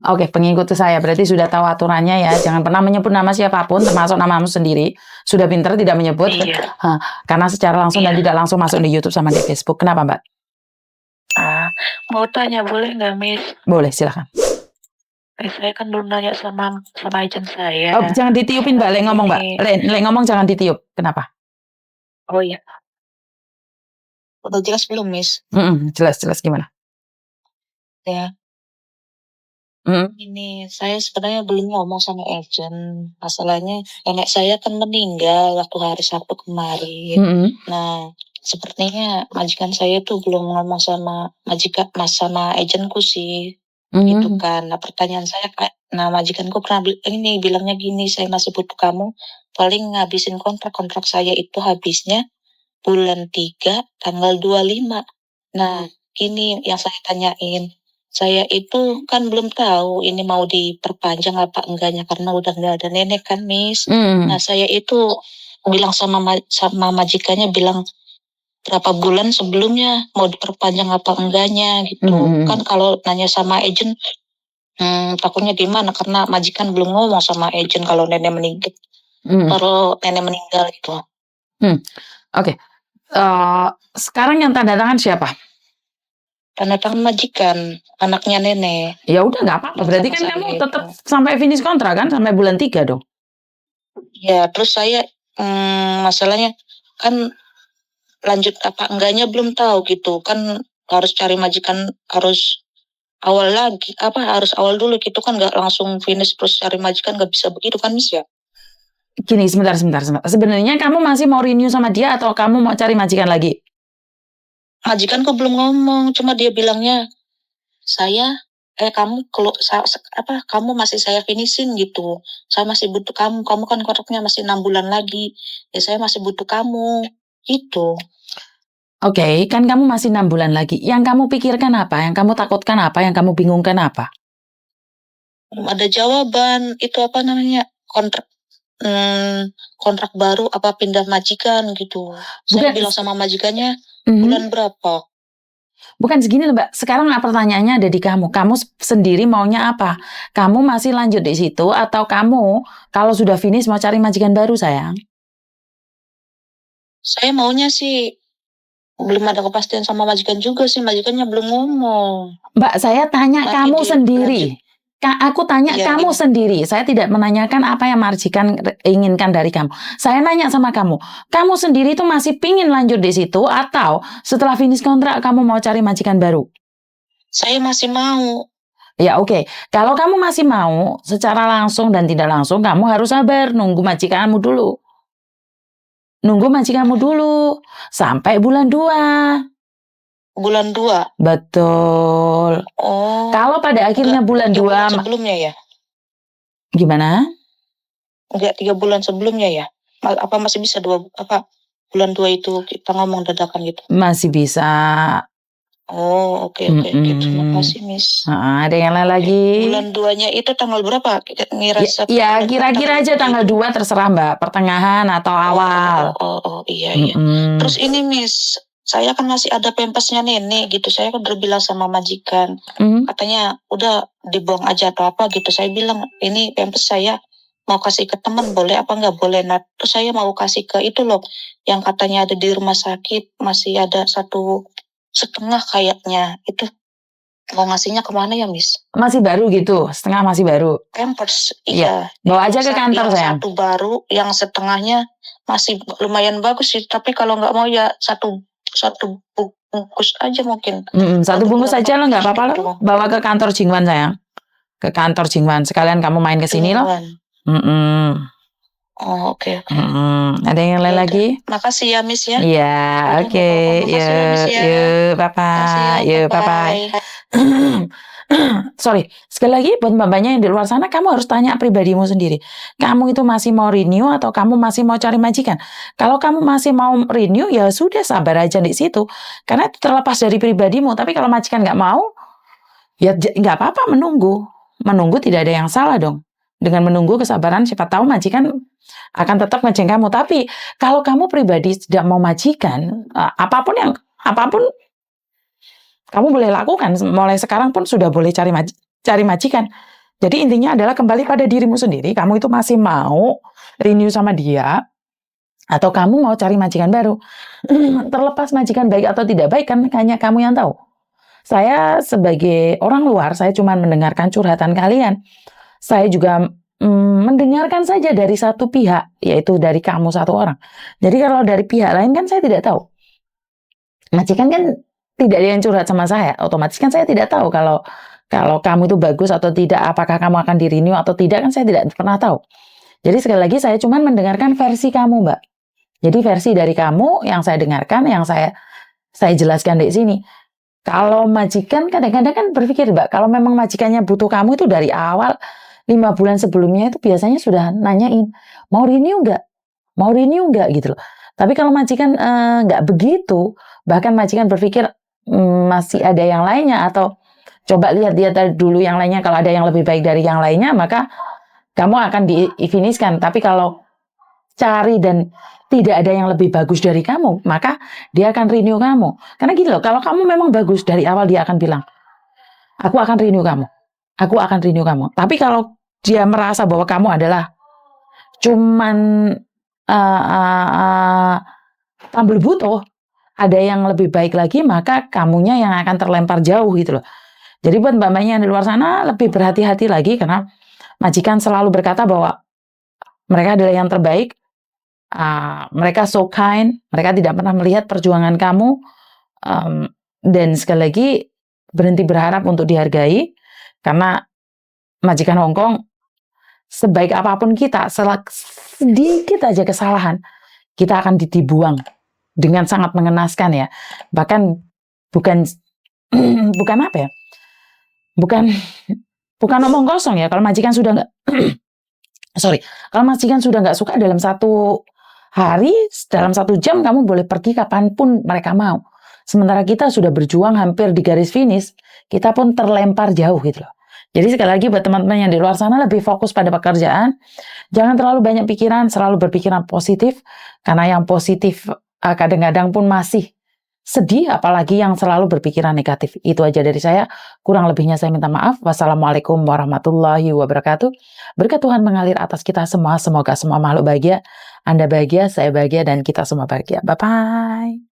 Oke, pengikut saya berarti sudah tahu aturannya ya. Jangan pernah menyebut nama siapapun, termasuk namamu sendiri. Sudah pintar tidak menyebut, Iya. karena secara langsung dan Iya. tidak langsung masuk di YouTube sama di Facebook. Kenapa, Mbak? Mau tanya boleh nggak, Miss? Boleh, silakan. Saya kan belum nanya sama agent saya. Oh, jangan ditiupin, Mbak. Lek ngomong, Mbak. Lek ngomong jangan ditiup. Kenapa? Oh iya. Udah jelas belum, Miss? Jelas gimana? Ya. Ini saya sebenarnya belum ngomong sama agent. Masalahnya nenek saya kan meninggal waktu hari Sabtu kemarin. Nah, sepertinya majikan saya tuh belum ngomong sama sama agentku sih. Gitu kan. Nah, pertanyaan saya majikanku pernah bilangnya gini, saya masih butuh kamu paling ngabisin kontrak saya itu habisnya bulan 3 tanggal 25. Nah, ini yang saya tanyain. Saya itu kan belum tahu ini mau diperpanjang apa enggaknya karena udah nggak ada nenek kan, Miss. Nah, saya itu bilang sama majikannya bilang berapa bulan sebelumnya mau diperpanjang apa enggaknya gitu. Kan kalau nanya sama agent takutnya gimana karena majikan belum ngomong sama agent kalau nenek meninggal. Kalau nenek meninggal gitu. Oke. Sekarang yang tanda tangan siapa? Tanda tangan majikan, anaknya nenek. Ya udah nggak apa-apa. Berarti kan kamu tetap sampai finish kontrak kan sampai bulan 3 dong. Ya, terus saya masalahnya kan lanjut apa enggaknya belum tahu gitu kan harus cari majikan harus awal lagi harus awal dulu gitu kan nggak langsung finish terus cari majikan nggak bisa begitu kan, Miss ya? Gini, sebentar. Sebenarnya kamu masih mau renew sama dia atau kamu mau cari majikan lagi? Majikanku belum ngomong, cuma dia bilangnya kamu kamu masih saya finishin gitu. Saya masih butuh kamu kan kontraknya masih 6 bulan lagi. Ya saya masih butuh kamu, gitu. Oke, kan kamu masih 6 bulan lagi. Yang kamu pikirkan apa? Yang kamu takutkan apa? Yang kamu bingungkan apa? Belum ada jawaban, itu apa namanya, kontrak baru apa pindah majikan gitu. Saya bilang sama majikannya, bulan berapa? Bukan segini loh, Mbak. Sekarang pertanyaannya ada di kamu. Kamu sendiri maunya apa? Kamu masih lanjut di situ atau kamu kalau sudah finish mau cari majikan baru, sayang? Saya maunya sih belum ada kepastian sama majikan juga sih. Majikannya belum ngomong. Mbak, saya tanya kamu sendiri. Aku tanya kamu sendiri. Saya tidak menanyakan apa yang majikan inginkan dari kamu. Saya nanya sama kamu. Kamu sendiri itu masih pingin lanjut di situ atau setelah finish kontrak kamu mau cari majikan baru? Saya masih mau. Ya oke. Kalau kamu masih mau, secara langsung dan tidak langsung kamu harus sabar nunggu majikanmu dulu. Sampai bulan 2. Bulan 2? Betul. Oh. Kalau pada akhirnya bulan 2 sebelumnya ya? Gimana? Enggak 3 bulan sebelumnya ya? Apa masih bisa bulan 2 itu kita ngomong dadakan gitu? Masih bisa. Oh, oke. Terima kasih, Miss. Ada yang lain lagi? Bulan 2-nya itu tanggal berapa? Ya, kira-kira aja tanggal 2 terserah, Mbak. Pertengahan atau awal. Iya. Terus ini, Miss, saya kan masih ada pempesnya nenek gitu. Saya kan udah bilang sama majikan. Katanya udah dibuang aja atau apa gitu. Saya bilang ini pempes saya mau kasih ke teman boleh apa nggak boleh. Nah, terus saya mau kasih ke itu loh yang katanya ada di rumah sakit masih ada 1,5 kayaknya. Itu mau ngasihnya kemana ya, Miss? Masih baru gitu, setengah masih baru. Pampers, iya. Bawa aja ke kantor, sayang. Satu baru, yang setengahnya masih lumayan bagus sih. Tapi kalau nggak mau ya satu bungkus aja mungkin. Satu bungkus aja lo nggak apa-apa lo. Bawa ke kantor Jingwan, sayang. Ke kantor Jingwan. Sekalian kamu main ke sini loh. Oh, oke. Ada yang lain lagi? Makasih ya, Miss ya. Iya, oke. Yuk, bye-bye. Sorry, sekali lagi buat mbak-mbaknya yang di luar sana, kamu harus tanya pribadimu sendiri. Kamu itu masih mau renew atau kamu masih mau cari majikan? Kalau kamu masih mau renew, ya sudah sabar aja di situ. Karena itu terlepas dari pribadimu. Tapi kalau majikan nggak mau, ya nggak apa-apa menunggu. Menunggu tidak ada yang salah dong. Dengan menunggu kesabaran, siapa tahu majikan akan tetap ngejeng kamu. Tapi kalau kamu pribadi tidak mau majikan, apapun kamu boleh lakukan. Mulai sekarang pun sudah boleh cari cari majikan. Jadi intinya adalah kembali pada dirimu sendiri. Kamu itu masih mau renew sama dia, atau kamu mau cari majikan baru. Terlepas majikan baik atau tidak baik kan hanya kamu yang tahu. Saya sebagai orang luar, saya cuma mendengarkan curhatan kalian. Saya juga mendengarkan saja dari satu pihak, yaitu dari kamu satu orang. Jadi kalau dari pihak lain kan saya tidak tahu. Majikan kan tidak ada yang curhat sama saya, otomatis kan saya tidak tahu kalau kamu itu bagus atau tidak, apakah kamu akan di-renew atau tidak, kan saya tidak pernah tahu. Jadi sekali lagi saya cuma mendengarkan versi kamu, Mbak. Jadi versi dari kamu yang saya dengarkan, yang saya jelaskan di sini. Kalau majikan kadang-kadang kan berpikir, Mbak, kalau memang majikannya butuh kamu itu dari awal 5 bulan sebelumnya itu biasanya sudah nanyain, mau renew nggak? Mau renew nggak gitu loh. Tapi kalau majikan nggak begitu, bahkan majikan berpikir masih ada yang lainnya, atau coba lihat dulu yang lainnya, kalau ada yang lebih baik dari yang lainnya, maka kamu akan di-finiskan. Tapi kalau cari dan tidak ada yang lebih bagus dari kamu, maka dia akan renew kamu. Karena gitu loh, kalau kamu memang bagus dari awal, dia akan bilang, aku akan renew kamu. Aku akan renew kamu. Tapi kalau dia merasa bahwa kamu adalah cuman tampil butuh, ada yang lebih baik lagi, maka kamunya yang akan terlempar jauh gitu loh. Jadi buat mbak-mbaknya yang di luar sana, lebih berhati-hati lagi, karena majikan selalu berkata bahwa mereka adalah yang terbaik. Mereka so kind, mereka tidak pernah melihat perjuangan kamu, dan sekali lagi berhenti berharap untuk dihargai, karena majikan Hongkong sebaik apapun kita, sedikit aja kesalahan, kita akan dibuang dengan sangat mengenaskan ya. Bahkan bukan apa ya, bukan omong kosong ya, kalau majikan sudah nggak kalau majikan sudah nggak suka dalam 1 hari, dalam 1 jam kamu boleh pergi kapanpun mereka mau. Sementara kita sudah berjuang hampir di garis finish, kita pun terlempar jauh gitu loh. Jadi sekali lagi buat teman-teman yang di luar sana, lebih fokus pada pekerjaan, jangan terlalu banyak pikiran, selalu berpikiran positif, karena yang positif kadang-kadang pun masih sedih, apalagi yang selalu berpikiran negatif. Itu aja dari saya, kurang lebihnya saya minta maaf. Wassalamualaikum warahmatullahi wabarakatuh. Berkat Tuhan mengalir atas kita semua, semoga semua makhluk bahagia, Anda bahagia, saya bahagia, dan kita semua bahagia. Bye-bye.